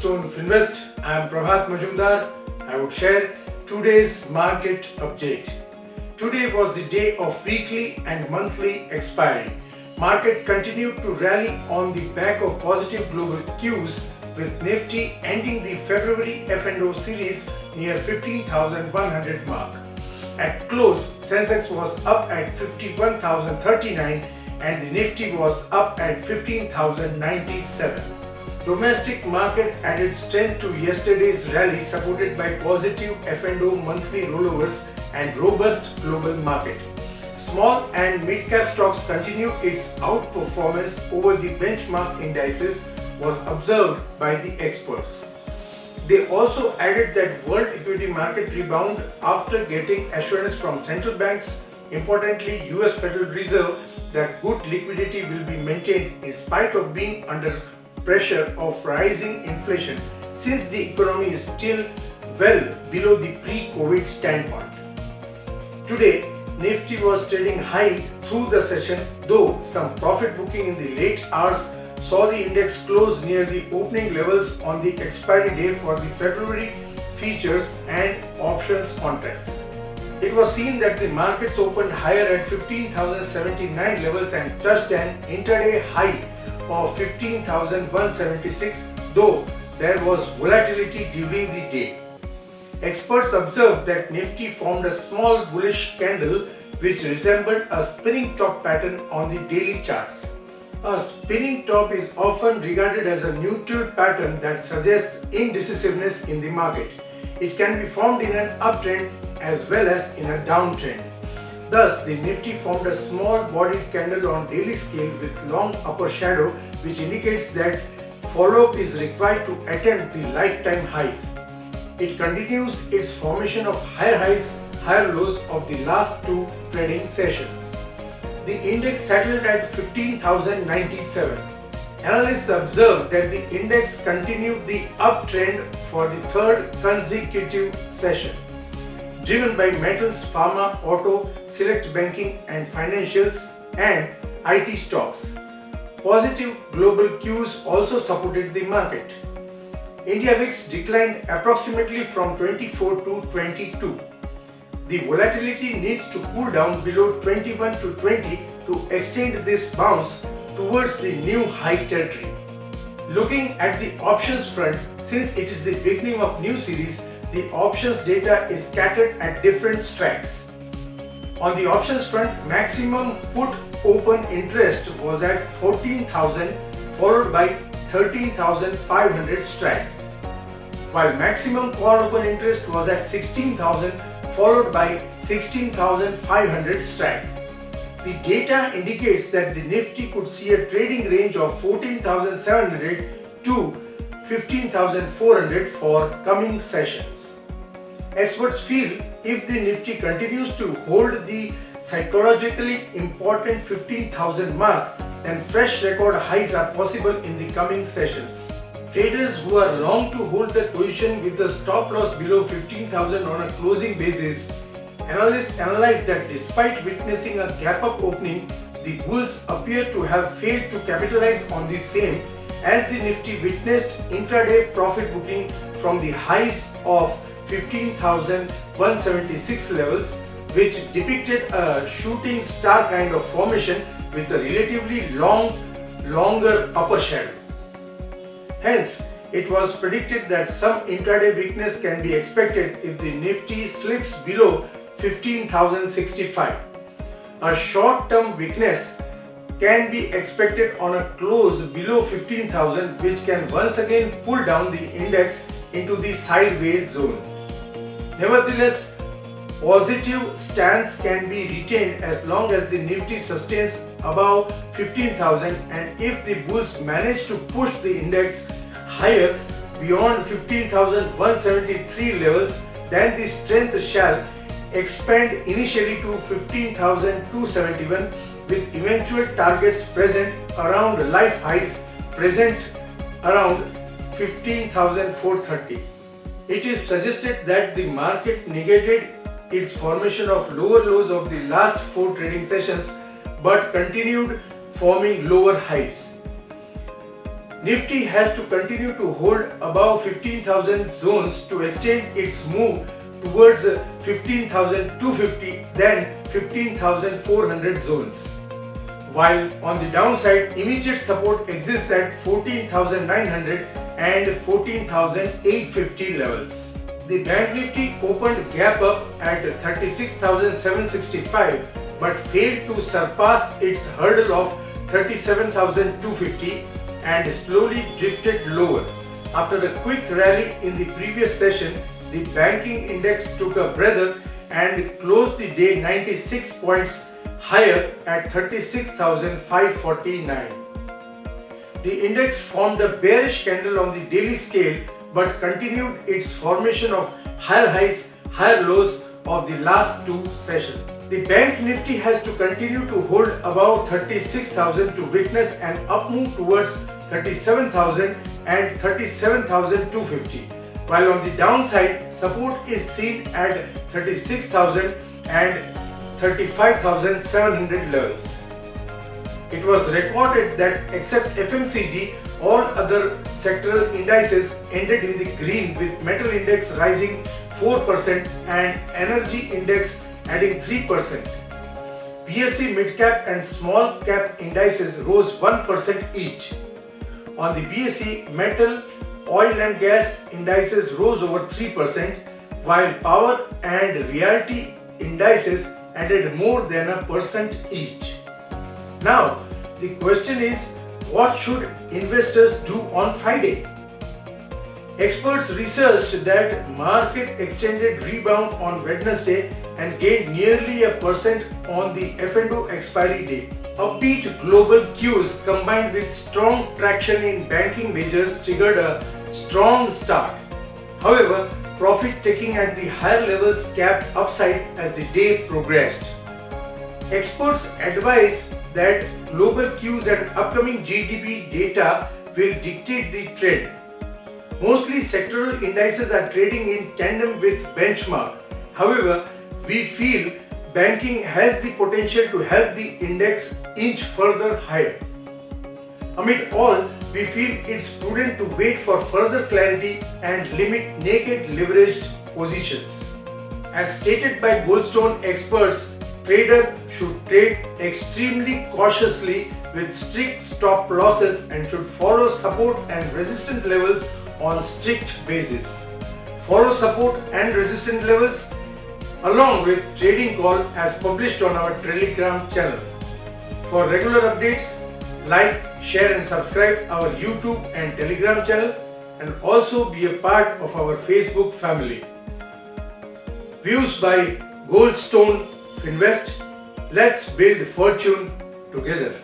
Cornerstone Finvest. I am Prabhat Majumdar. I would share today's market update. Today was the day of weekly and monthly expiry. Market continued to rally on the back of positive global cues, with Nifty ending the February F&O series near 15,100 mark. At close, Sensex was up at 51,039 and the Nifty was up at 15,097. Domestic market added strength to yesterday's rally, supported by positive F&O monthly rollovers and robust global market. Small and mid-cap stocks continued its outperformance over the benchmark indices was observed by the experts. They also added that world equity market rebound after getting assurance from central banks, importantly US Federal Reserve, that good liquidity will be maintained in spite of being under pressure of rising inflation, since the economy is still well below the pre-COVID standpoint. Today, Nifty was trading high through the session, though some profit booking in the late hours saw the index close near the opening levels on the expiry day for the February futures and options contracts. It was seen that the markets opened higher at 15,079 levels and touched an intraday high of 15,176, though there was volatility during the day. Experts observed that Nifty formed a small bullish candle which resembled a spinning top pattern on the daily charts. A spinning top is often regarded as a neutral pattern that suggests indecisiveness in the market. It can be formed in an uptrend as well as in a downtrend. Thus, the Nifty formed a small bodied candle on daily scale with long upper shadow, which indicates that follow-up is required to attempt the lifetime highs. It continues its formation of higher highs, higher lows of the last two trading sessions. The index settled at 15,097. Analysts observed that the index continued the uptrend for the third consecutive session, driven by metals, pharma, auto, select banking and financials, and IT stocks. Positive global cues also supported the market. India VIX declined approximately from 24 to 22. The volatility needs to cool down below 21 to 20 to extend this bounce towards the new high territory. Looking at the options front, since it is the beginning of new series, the options data is scattered at different strikes. On the options front, maximum put open interest was at 14,000, followed by 13,500 strike, while maximum call open interest was at 16,000, followed by 16,500 strike. The data indicates that the Nifty could see a trading range of 14,700 to 15,400 for coming sessions. Experts feel if the Nifty continues to hold the psychologically important 15,000 mark, then fresh record highs are possible in the coming sessions. Traders who are long to hold their position with the stop loss below 15,000 on a closing basis. Analysts analyze that despite witnessing a gap-up opening, the bulls appear to have failed to capitalize on the same, as the Nifty witnessed intraday profit booking from the highs of 15,176 levels, which depicted a shooting star kind of formation with a relatively longer upper shadow. Hence, it was predicted that some intraday weakness can be expected if the Nifty slips below 15,065. A short-term weakness can be expected on a close below 15,000, which can once again pull down the index into the sideways zone. Nevertheless, positive stance can be retained as long as the Nifty sustains above 15,000, and if the bulls manage to push the index higher beyond 15,173 levels, then the strength shall expand initially to 15,271, with eventual targets present around life highs present around 15,430. It is suggested that the market negated its formation of lower lows of the last 4 trading sessions but continued forming lower highs. Nifty has to continue to hold above 15,000 zones to extend its move towards 15,250 then 15,400 zones. While on the downside, immediate support exists at 14,900 and 14,850 levels. The Bank Nifty opened gap up at 36,765 but failed to surpass its hurdle of 37,250 and slowly drifted lower. After a quick rally in the previous session, the banking index took a breather and closed the day 96 points higher at 36,549. The index formed a bearish candle on the daily scale but continued its formation of higher highs, higher lows of the last two sessions. The Bank Nifty has to continue to hold above 36,000 to witness an up move towards 37,000 and 37,250. While on the downside, support is seen at 36,000 and 35,700 levels. It was recorded that except FMCG, all other sectoral indices ended in the green, with metal index rising 4% and energy index adding 3%. BSE mid-cap and small-cap indices rose 1% each. On the BSE, metal, oil and gas indices rose over 3%, while power and realty indices added more than 1% each. Now, the question is, what should investors do on Friday? Experts researched that market extended rebound on Wednesday and gained nearly 1% on the F&O expiry day. Upbeat global cues combined with strong traction in banking measures triggered a strong start. However, profit taking at the higher levels capped upside as the day progressed. Experts advised that global cues and upcoming GDP data will dictate the trend. Mostly sectoral indices are trading in tandem with benchmark. However, we feel banking has the potential to help the index inch further higher. Amid all, we feel it's prudent to wait for further clarity and limit naked leveraged positions. As stated by Goldstone experts, trader should trade extremely cautiously with strict stop losses and should follow support and resistance levels on strict basis. Follow support and resistance levels along with trading call as published on our Telegram channel. For regular updates, like, share and subscribe our YouTube and Telegram channel and also be a part of our Facebook family. Views by Goldstone Finvest. Let's build fortune together.